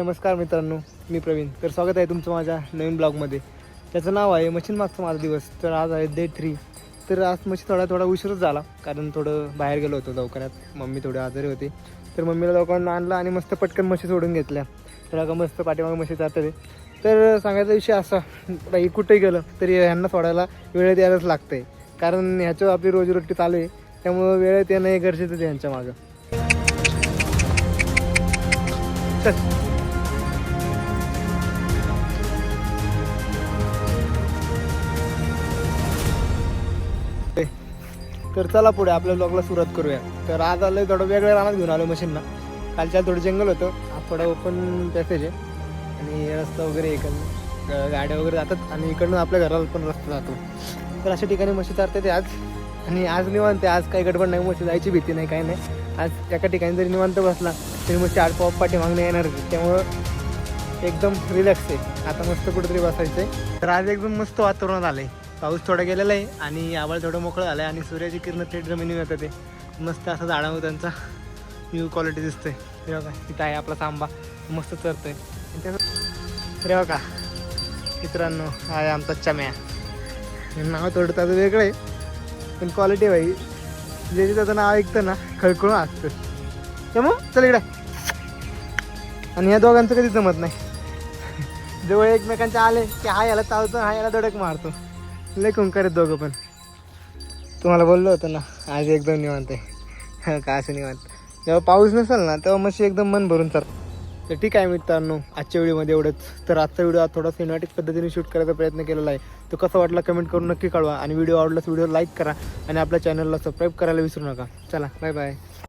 नमस्कार मित्रांनो, मी प्रवीण. तर स्वागत आहे तुमचं माझ्या नवीन ब्लॉगमध्ये. त्याचं नाव आहे मशीन मागचा माझा दिवस. तर आज आहे डे 3. तर आज मशीन थोडा उशीरच झाला, कारण थोडं बाहेर गेलो होतो दवाखान्यात. मम्मी थोडी आजारी होती, तर मम्मीला दवाखान्यात आणलं आणि मस्त पटकन म्हशी सोडून घेतल्या. तर का मस्त पाठीमागे म्हशी जाते. तर सांगायचा विषय असा, बाई कुठेही गेलं तरी ह्यांना सोडायला वेळेत यायलाच लागतं आहे, कारण ह्याच्यावर आपली रोजीरोटी चालू आहे. त्यामुळं वेळेत येणं हे गरजेचंच आहे ह्यांच्या मागं. तर चला पुढे आपल्या ब्लॉगला सुरुवात करूया. तर आज आलं थोडं वेगळ्या रानात घेऊन आलो मशीनना. कालच्या थोडं जंगल होतं, आज थोडं ओपन पॅसेज आहे आणि रस्ता वगैरे इकडनं गाड्या वगैरे जातात आणि इकडनं आपल्या घराला पण रस्ता जातो. तर अशा ठिकाणी म्हशी चारते ते आज. आणि आज निवांत, आज काही गडबड नाही, म्हशी जायची भीती नाही, काही नाही. आज एका ठिकाणी जरी निवांत बसला तरी म्हशी आडपाव पाठी मागणे येणार, त्यामुळं एकदम रिलॅक्स आहे. आता मस्त कुठेतरी बसायचं आहे. तर आज एकदम मस्त वातावरण आलं आहे. पाऊस थोडा गेलेला आहे आणि आभाळ थोडं मोकळं झालं आहे आणि सूर्याची किरण थेट जमिनीवर येतं. ते मस्त असं झाडामध्ये त्यांचा व्ह्यू क्वालिटी दिसतंय. ते बघा, तिथं आहे आपला तांबा मस्त चरतोय. अरे बघा मित्रांनो, आहे आमचा चम्या. नाव थोडं त्याचं वेगळं आहे, पण क्वालिटी भाई जे त्याचं नाव ऐकतं ना खळखळून असतं. त्यामुळं चल इकडे. आणि या दोघांचं कधी जमत नाही. जवळ एकमेकांच्या आले की हा याला चालतो, हा याला धडक मारतो. लय कुंकार आहेत दोघं. पण तुम्हाला बोललो होतं ना, आज एकदम निवांत आहे. का असं निवांत, जेव्हा पाऊस नसेल ना तेव्हा मशी एकदम मन भरून चालतं. तर ठीक आहे मित्रांनो, आजच्या व्हिडिओमध्ये एवढंच. तर आजचा व्हिडिओ थोडा सिनेमॅटिक पद्धतीने शूट करायचा प्रयत्न केलेला आहे. तो कसा वाटला कमेंट करून नक्की कळवा आणि व्हिडिओ आवडल्यास व्हिडिओ लाईक करा आणि आपल्या चॅनलला सबस्क्राईब करायला विसरू नका. चला बाय बाय.